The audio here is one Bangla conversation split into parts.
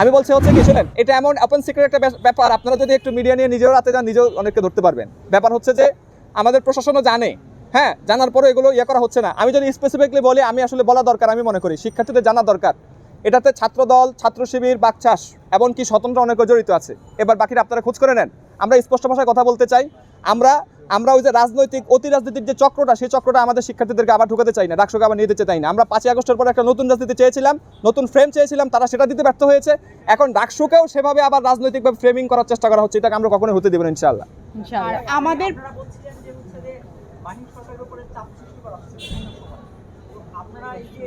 আমি বলছি হচ্ছে কি শুনেন, এটা এমন ওপেন সিক্রেট একটা ব্যাপার, আপনারা যদি একটু মিডিয়া নিয়ে নিজেও রাতে যান নিজেও অনেককে ধরতে পারবেন। ব্যাপার হচ্ছে যে আমাদের প্রশাসনও জানে, হ্যাঁ, জানার পরে এগুলো করা হচ্ছে না। আমি যদি স্পেসিফিকলি বলি, আমি আসলে বলা দরকার, আমি মনে করি শিক্ষার্থীদের জানা দরকার এটাতে ছাত্রদল, ছাত্র শিবির, বাকচাষ এমনকি স্বতন্ত্র অনেকে জড়িত আছে। এবার বাকিরা আপনারা খোঁজ করে নেন। আমরা স্পষ্ট ভাষায় কথা বলতে চাই, আমরা ওই যে রাজনৈতিক অতি রাজনীতির যে চক্রটা, সেই চক্রটা আমাদের শিক্ষার্থীদেরকে আবার ঢুকাতে চাই না, ডাকসুকে আবার নিয়ে যেতে চাই না। আমরা 5ই আগস্টের পরে একটা নতুন রাজনীতি চেয়েছিলাম, নতুন ফ্রেম চেয়েছিলাম, তারা সেটা দিতে ব্যর্থ হয়েছে। এখন ডাকসুকেও সেভাবে আবার রাজনৈতিকভাবে ফ্রেমিং করার চেষ্টা করা হচ্ছে, এটাকে আমরা কখনোই হতে দেব না ইনশাআল্লাহ। আর আমাদের আপনারা এই যে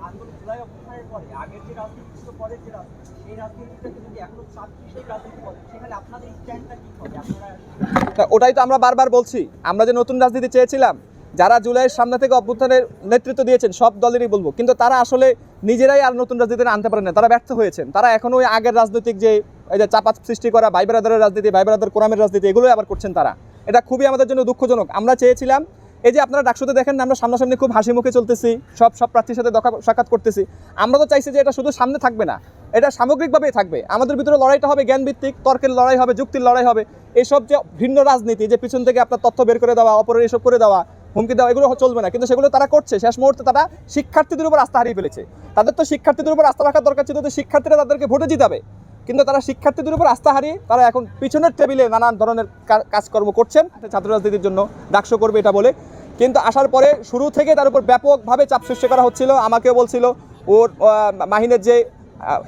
আন্দোলন জুলাই অভ্যুত্থানের পরে আগের যে রাজনীতি ছিল, পরের যে রাজনীতি, সেই রাজনীতিটাকে যদি এখনো ছাত্রী সেই রাজনীতি বলে, সেখানে আপনাদের স্ট্যান্ডটা কি হবে? আপনারা ওটাই তো আমরা বারবার বলছি, আমরা যে নতুন রাজনীতি চেয়েছিলাম, যারা জুলাইয়ের সামনে থেকে অভ্যুত্থানের নেতৃত্ব দিয়েছেন সব দলেরই বলবো, কিন্তু তারা আসলে নিজেরাই আর নতুন রাজনীতি আনতে পারেন না, তারা ব্যর্থ হয়েছেন। তারা এখনো ওই আগের রাজনৈতিক যে এই যে চাপা সৃষ্টি করা, ভাই ব্রাদারের রাজনীতি, ভাই ব্রাদার কোরআনের রাজনীতি, এগুলোই আবার করছেন তারা। এটা খুবই আমাদের জন্য দুঃখজনক। আমরা চেয়েছিলাম, এই যে আপনারা ডাকসুতে দেখেন না, আমরা সামনাসামনি খুব হাসি মুখে চলতেছি, সব প্রার্থীর সাথে দেখা সাক্ষাৎ করতেছি। আমরা তো চাইছি যে এটা শুধু সামনে থাকবে না, এটা সামগ্রিকভাবেই থাকবে। আমাদের ভিতরে লড়াইটা হবে জ্ঞানভিত্তিক, তর্কের লড়াই হবে, যুক্তির লড়াই হবে। এইসব যে ভিন্ন রাজনীতি, যে পিছন থেকে আপনার তথ্য বের করে দেওয়া, অপরের এসব করে দেওয়া, হুমকি দেওয়া, এগুলো চলবে না। কিন্তু সেগুলো তারা করছে। শেষ মুহূর্তে তারা শিক্ষার্থীদের উপর আস্থা হারিয়ে ফেলেছে। তাদের তো শিক্ষার্থীদের উপর আস্থা রাখার দরকার ছিল, যে শিক্ষার্থীরা তাদেরকে ভোটে জিতাবে, কিন্তু তারা শিক্ষার্থীদের উপর আস্থা হারিয়ে তারা এখন পিছনের টেবিলে নানান ধরনের কাজকর্ম করছেন ছাত্র রাজনীতির জন্য, ডাকসু করবে এটা বলে। কিন্তু আসার পরে শুরু থেকে তার উপর ব্যাপকভাবে চাপ সৃষ্টি করা হচ্ছিল। আমাকেও বলছিল, ওর মাহিনের যে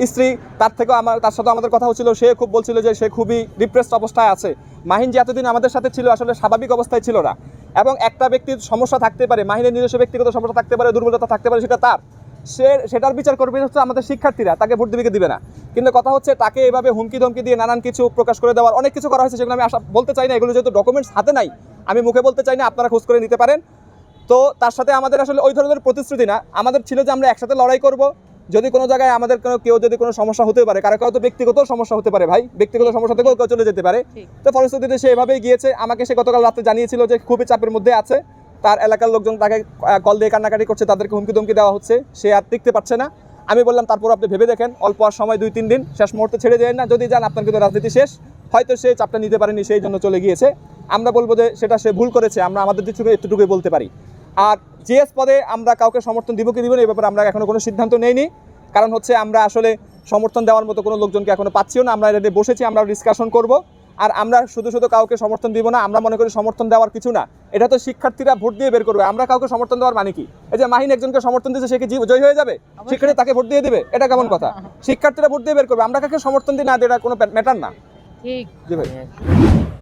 স্ত্রী, তার সাথে আমাদের কথা হচ্ছিল, সে খুব বলছিল যে সে খুবই ডিপ্রেসড অবস্থায় আছে। মাহিন যে এতদিন আমাদের সাথে ছিল, আসলে স্বাভাবিক অবস্থায় ছিল না। এবং একটা ব্যক্তির সমস্যা থাকতে পারে, মাহিনের নিজস্ব ব্যক্তিগত সমস্যা থাকতে পারে, দুর্বলতা থাকতে পারে, সেটা তার, সেটার বিচার করবে হচ্ছে আমাদের শিক্ষার্থীরা, তাকে ভোট দিবে কি দিবে না। কিন্তু কথা হচ্ছে তাকে এভাবে হুমকি ধমকি দিয়ে নানান কিছু প্রকাশ করে দেওয়ার অনেক কিছু করা হয়েছে, সেগুলো আমি বলতে চাই না। এগুলো যেহেতু ডকুমেন্টস হাতে নাই, আমি মুখে বলতে চাই না, আপনারা খোঁজ করে নিতে পারেন। তো তার সাথে আমাদের আসলে ওই ধরনের প্রতিশ্রুতি না, আমাদের ছিল যে আমরা একসাথে লড়াই করব। যদি কোনো জায়গায় আমাদের কেউ যদি কোনো সমস্যা হতে পারে, কারো তো ব্যক্তিগত সমস্যা হতে পারে ভাই, ব্যক্তিগত সমস্যা থেকেও কেউ চলে যেতে পারে। তো ফলশ্রুতিতে সে এভাবেই গিয়েছে। আমাকে সে গতকাল রাতে জানিয়েছিল যে খুবই চাপের মধ্যে আছে, তার এলাকার লোকজন তাকে কল দিয়ে কান্নাকাটি করছে, তাদেরকে হুমকি ধমকি দেওয়া হচ্ছে, সে আর টিকতে পারছে না। আমি বললাম তারপর আপনি ভেবে দেখেন, অল্প আর সময় 2-3 দিন, শেষ মুহূর্তে ছেড়ে যায় না। যদি যান, আপনার কিন্তু রাজনীতি শেষ। হয়তো সে চাপটা নিতে পারেনি, সেই জন্য চলে গিয়েছে। আমরা বলবো যে সেটা সে ভুল করেছে, আমরা আমাদের দিক থেকে একটুটুকুই বলতে পারি। আর জিএস পদে আমরা কাউকে সমর্থন দিব কি দিব না, এই ব্যাপারে আমরা এখনো কোনো সিদ্ধান্ত নেইনি। কারণ হচ্ছে আমরা আসলে সমর্থন দেওয়ার মতো কোনো লোকজনকে এখনো পাচ্ছিও না। আমরা এটা বসেছি, আমরা ডিসকাশন করব। আর আমরা শুধু কাউকে সমর্থন দিব না, আমরা মনে করি সমর্থন দেওয়ার কিছু না, এটা তো শিক্ষার্থীরা ভোট দিয়ে বের করবে। আমরা কাউকে সমর্থন দেওয়ার মানে কি? এই যে মাহিন একজনকে সমর্থন দিয়েছে, সে কি জয় হয়ে যাবে? শিক্ষার্থী তাকে ভোট দিয়ে দেবে? এটা কেমন কথা? শিক্ষার্থীরা ভোট দিয়ে বের করবে, আমরা কাকে সমর্থন দিই না, এটা কোনো ম্যাটার না। ঠিক জি ভাই।